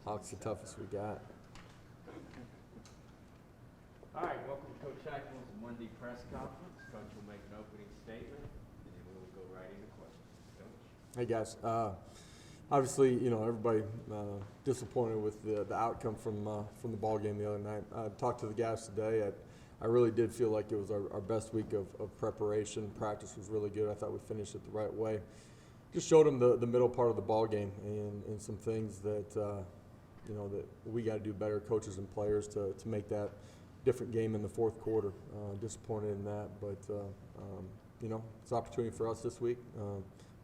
Hawks the toughest we got. All right, welcome to Coach Heupel's Monday press conference. Coach will make an opening statement, and then we'll go right into questions. Coach? Hey guys, obviously, everybody disappointed with the outcome from the ball game the other night. I talked to the guys today. I really did feel like it was our best week of preparation. Practice was really good. I thought we finished it the right way. Just showed them the middle part of the ball game and some things that that we got to do better, coaches and players, to make that different game in the fourth quarter. Disappointed in that, but it's an opportunity for us this week.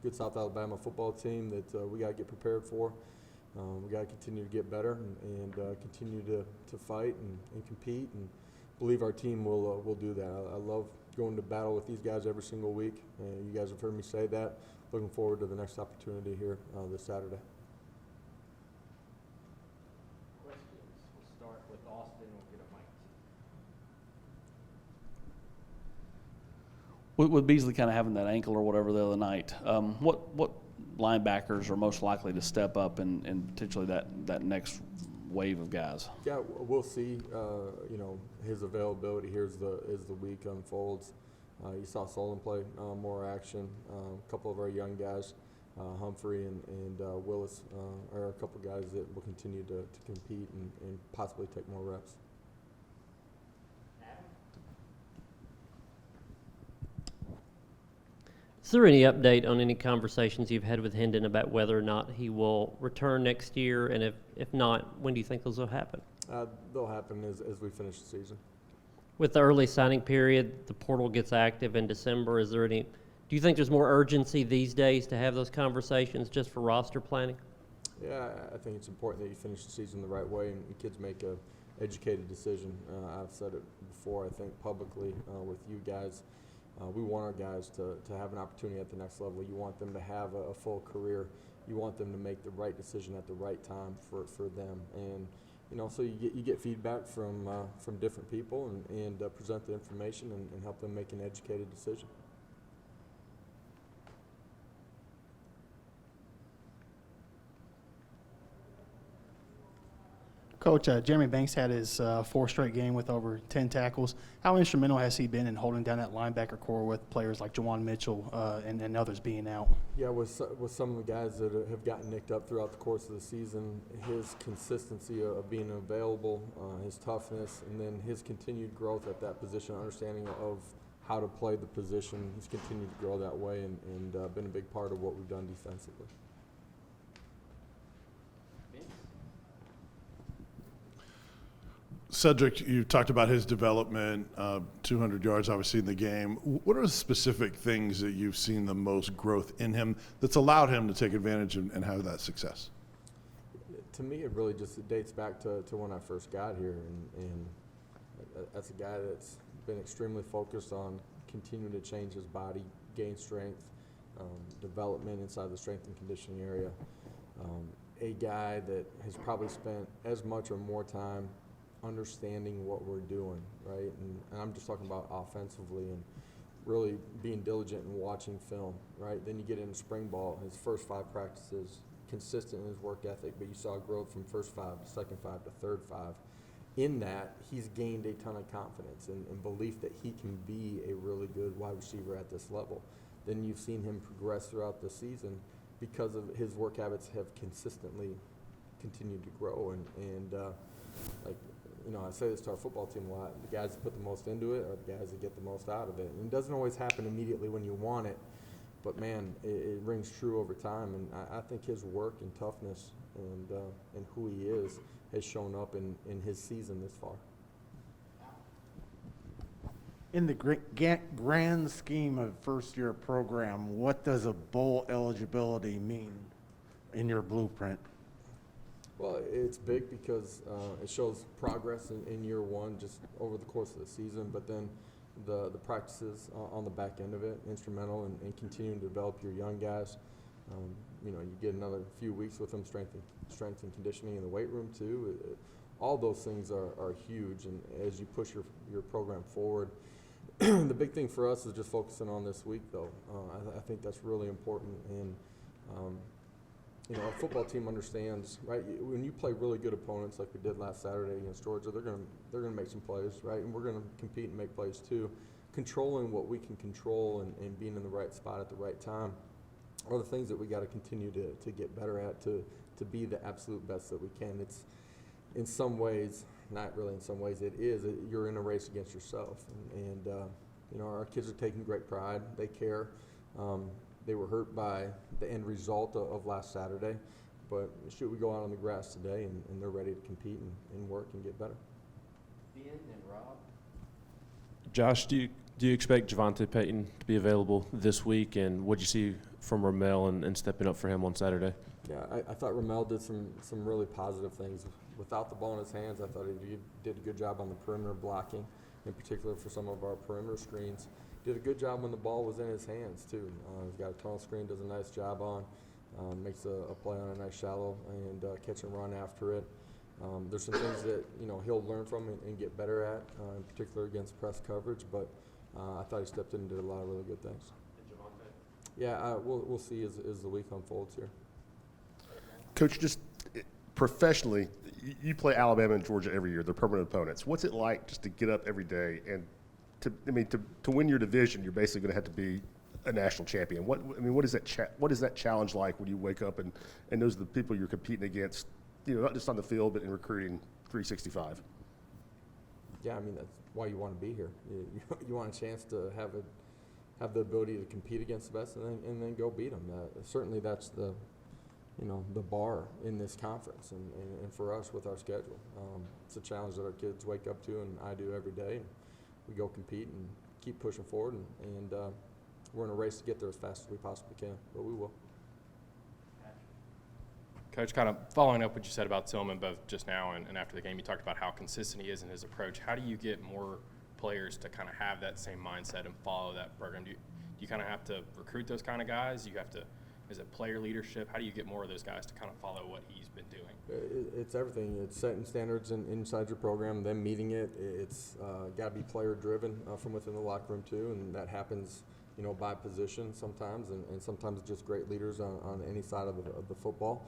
Good South Alabama football team that we got to get prepared for. We got to continue to get better and continue to fight and compete, and believe our team will do that. I love going to battle with these guys every single week. You guys have heard me say that. Looking forward to the next opportunity here this Saturday. Questions? We'll start with Austin. We'll get a mic. With Beasley kind of having that ankle or whatever the other night, what linebackers are most likely to step up and potentially that next wave of guys? Yeah, we'll see. His availability here as the week unfolds. You saw Solon play more action. A couple of our young guys, Humphrey and Willis, are a couple guys that will continue to compete and possibly take more reps. Is there any update on any conversations you've had with Hendon about whether or not he will return next year? And if not, when do you think those will happen? They'll happen as we finish the season. With the early signing period, the portal gets active in December. Do you think there's more urgency these days to have those conversations just for roster planning? Yeah, I think it's important that you finish the season the right way and kids make a educated decision. I've said it before, I think publicly with you guys. We want our guys to have an opportunity at the next level. You want them to have a full career. You want them to make the right decision at the right time for them. And so you get feedback from different people and present the information and help them make an educated decision. Coach, Jeremy Banks had his fourth straight game with over 10 tackles. How instrumental has he been in holding down that linebacker core with players like Jawan Mitchell and others being out? Yeah, with some of the guys that have gotten nicked up throughout the course of the season, his consistency of being available, his toughness, and then his continued growth at that position, understanding of how to play the position, he's continued to grow that way and been a big part of what we've done defensively. Cedric, you talked about his development, 200 yards obviously in the game. What are the specific things that you've seen the most growth in him that's allowed him to take advantage and have that success? To me, it really just dates back to when I first got here, and that's a guy that's been extremely focused on continuing to change his body, gain strength, development inside the strength and conditioning area. A guy that has probably spent as much or more time understanding what we're doing, right? And I'm just talking about offensively and really being diligent and watching film, right? Then you get into spring ball, his first 5 practices, consistent in his work ethic, but you saw growth from first 5 to second 5 to third 5. In that, he's gained a ton of confidence and belief that he can be a really good wide receiver at this level. Then you've seen him progress throughout the season because of his work habits have consistently continued to grow. I say this to our football team a lot, the guys that put the most into it are the guys that get the most out of it. And it doesn't always happen immediately when you want it, but man, it rings true over time. And I think his work and toughness and who he is has shown up in his season this far. In the grand scheme of first-year program, what does a bowl eligibility mean in your blueprint? Well, it's big because it shows progress in year one, just over the course of the season, but then the practices on the back end of it, instrumental in continuing to develop your young guys. You get another few weeks with them, strength and conditioning in the weight room too. All those things are huge, and as you push your program forward, the big thing for us is just focusing on this week, though. I think that's really important, and you know, our football team understands, right? When you play really good opponents like we did last Saturday against Georgia, they're gonna make some plays, right? And we're gonna compete and make plays too. Controlling what we can control and being in the right spot at the right time are the things that we got to continue to get better at to be the absolute best that we can. It's in some ways, not really in some ways, you're in a race against yourself. And you know, our kids are taking great pride. They care. They were hurt by the end result of last Saturday, but shoot, we go out on the grass today and they're ready to compete and work and get better. Ben and Rob? Josh, do you expect Javante Payton to be available this week, and what did you see from Ramel and stepping up for him on Saturday? Yeah, I thought Ramel did some really positive things. Without the ball in his hands, I thought he did a good job on the perimeter blocking, in particular for some of our perimeter screens. Did a good job when the ball was in his hands, too. He's got a tunnel screen, does a nice job on, makes a play on a nice shallow, and catch and run after it. There's some things that, you know, he'll learn from and get better at, in particular against press coverage, but I thought he stepped in and did a lot of really good things. And Javante? Yeah, we'll see as the week unfolds here. Coach, just professionally, you play Alabama and Georgia every year. They're permanent opponents. What's it like just to get up every day and to win your division? You're basically going to have to be a national champion. What is that challenge like when you wake up and those are the people you're competing against? You know, not just on the field, but in recruiting 365. Yeah, I mean, that's why you want to be here. You want a chance to have the ability to compete against the best and then go beat them. Certainly that's the bar in this conference and for us with our schedule. It's a challenge that our kids wake up to and I do every day. And we go compete and keep pushing forward and we're in a race to get there as fast as we possibly can, but we will. Coach, kind of following up what you said about Tillman both just now and after the game, you talked about how consistent he is in his approach. How do you get more players to kind of have that same mindset and follow that program? Do you kind of have to recruit those kind of guys? Is it player leadership? How do you get more of those guys to kind of follow what he's been doing? It's everything. It's setting standards inside your program, them meeting it. It's got to be player driven from within the locker room too, and that happens, you know, by position sometimes, and sometimes just great leaders on any side of the football.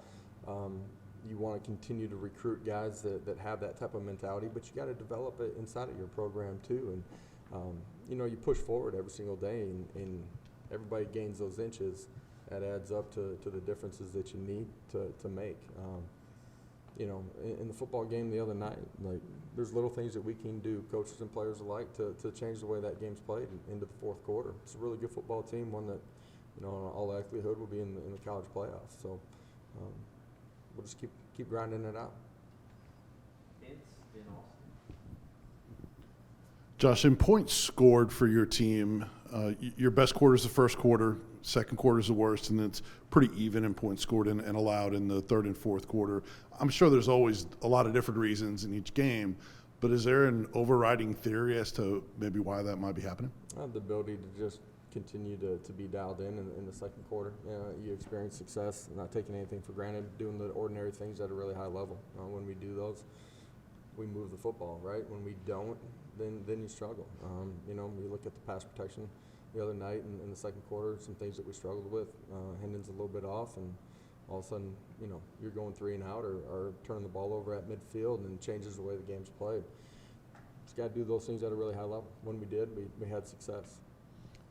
You want to continue to recruit guys that have that type of mentality, but you got to develop it inside of your program too. And you know, you push forward every single day, and everybody gains those inches. That adds up to the differences that you need to make. You know, in the football game the other night, like there's little things that we can do, coaches and players alike, to change the way that game's played into the fourth quarter. It's a really good football team, one that, you know, in all likelihood will be in the college playoffs. So we'll just keep grinding it out. Vince in Austin. Josh, in points scored for your team, your best quarter is the first quarter, second quarter is the worst, and it's pretty even in points scored and allowed in the third and fourth quarter. I'm sure there's always a lot of different reasons in each game, but is there an overriding theory as to maybe why that might be happening? I have the ability to just continue to be dialed in the second quarter. You experience success, not taking anything for granted, doing the ordinary things at a really high level. When we do those, we move the football, right? When we don't, then you struggle. You know, we look at the pass protection the other night in the second quarter, some things that we struggled with. Hendon's a little bit off, and all of a sudden, you know, you're going 3 and out or turning the ball over at midfield, and it changes the way the game's played. Just got to do those things at a really high level. When we did, we had success.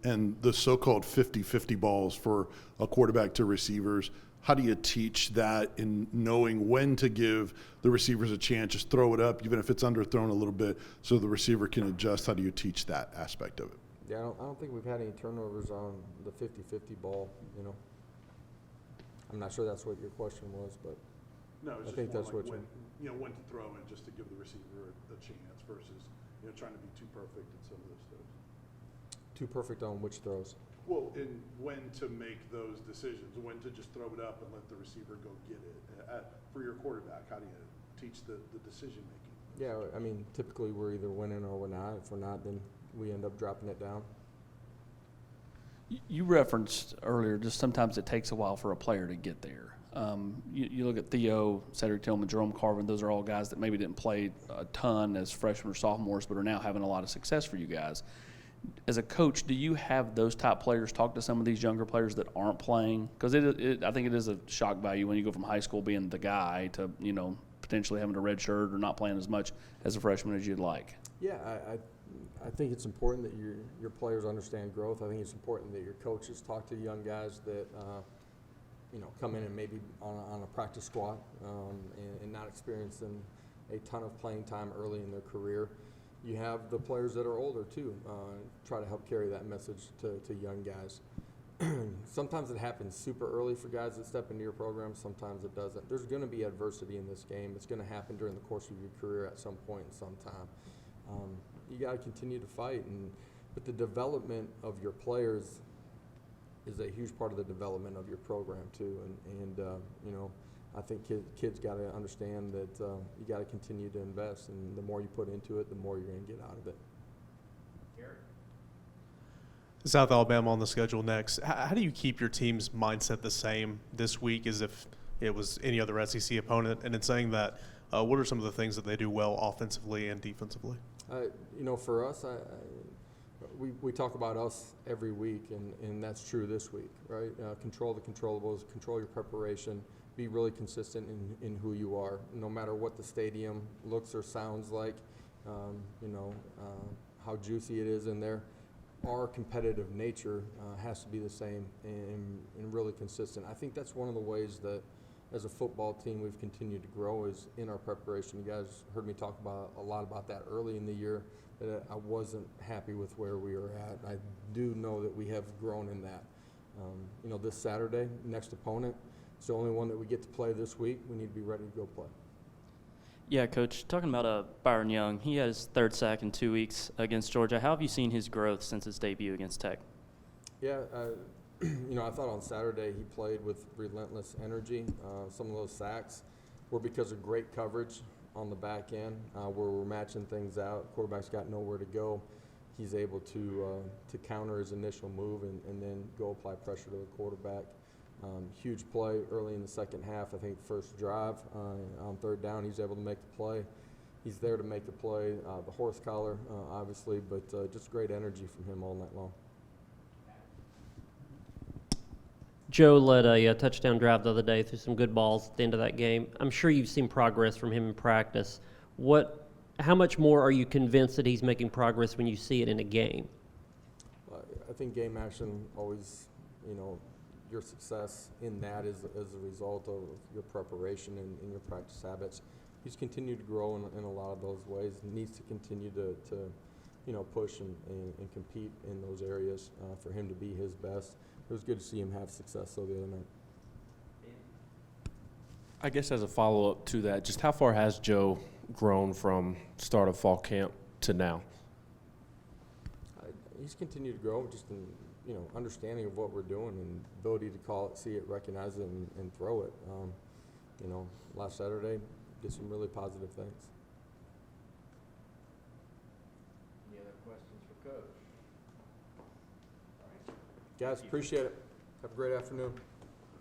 And the so-called 50-50 balls for a quarterback to receivers, how do you teach that in knowing when to give the receivers a chance, just throw it up, even if it's underthrown a little bit, so the receiver can adjust? How do you teach that aspect of it? Yeah, I don't think we've had any turnovers on the 50-50 ball, you know. I'm not sure that's what your question was, but No, I think that's what when to throw it just to give the receiver a chance versus, you know, trying to be too perfect in some of those throws. too perfect on which throws. Well, in when to make those decisions, when to just throw it up and let the receiver go get it. For your quarterback, how do you teach the decision making? Yeah, I mean, typically we're either winning or we're not. If we're not, then we end up dropping it down. You referenced earlier, just sometimes it takes a while for a player to get there. You look at Theo, Cedric Tillman, Jerome Carvin, those are all guys that maybe didn't play a ton as freshmen or sophomores, but are now having a lot of success for you guys. As a coach, do you have those top players talk to some of these younger players that aren't playing? Because I think it is a shock value when you go from high school being the guy to, potentially having a red shirt or not playing as much as a freshman as you'd like. Yeah, I think it's important that your players understand growth. I think it's important that your coaches talk to young guys that come in and maybe on a practice squad and not experiencing a ton of playing time early in their career. You have the players that are older too. Try to help carry that message to young guys. Sometimes it happens super early for guys that step into your program. Sometimes it doesn't. There's going to be adversity in this game. It's going to happen during the course of your career at some point in some time. You got to continue to fight, but the development of your players is a huge part of the development of your program too. I think kids got to understand that you got to continue to invest, and the more you put into it, the more you're going to get out of it. South Alabama on the schedule next. How do you keep your team's mindset the same this week as if it was any other SEC opponent? And in saying that, what are some of the things that they do well offensively and defensively? For us, we talk about us every week, and that's true this week, right? Control the controllables, control your preparation, be really consistent in who you are, no matter what the stadium looks or sounds like, how juicy it is in there. Our competitive nature has to be the same and really consistent. I think that's one of the ways that as a football team we've continued to grow is in our preparation. You guys heard me talk about a lot about that early in the year, that I wasn't happy with where we were at. I do know that we have grown in that. This Saturday, next opponent, it's the only one that we get to play this week. We need to be ready to go play. Yeah, Coach, talking about Byron Young, he had his third sack in 2 weeks against Georgia. How have you seen his growth since his debut against Tech? Yeah, I thought on Saturday he played with relentless energy. Some of those sacks were because of great coverage on the back end where we're matching things out. Quarterback's got nowhere to go. He's able to counter his initial move and then go apply pressure to the quarterback. Huge play early in the second half. I think first drive on third down, he's able to make the play. He's there to make the play. The horse collar, obviously, but just great energy from him all night long. Joe led a touchdown drive the other day through some good balls at the end of that game. I'm sure you've seen progress from him in practice. How much more are you convinced that he's making progress when you see it in a game? I think game action always, your success in that is a result of your preparation and your practice habits. He's continued to grow in a lot of those ways. He needs to continue to push and compete in those areas for him to be his best. It was good to see him have success the other night. I guess as a follow-up to that, just how far has Joe grown from start of fall camp to now? He's continued to grow just in understanding of what we're doing and ability to call it, see it, recognize it, and throw it. Last Saturday did some really positive things. Any other questions for Coach? Guys, appreciate it. Have a great afternoon.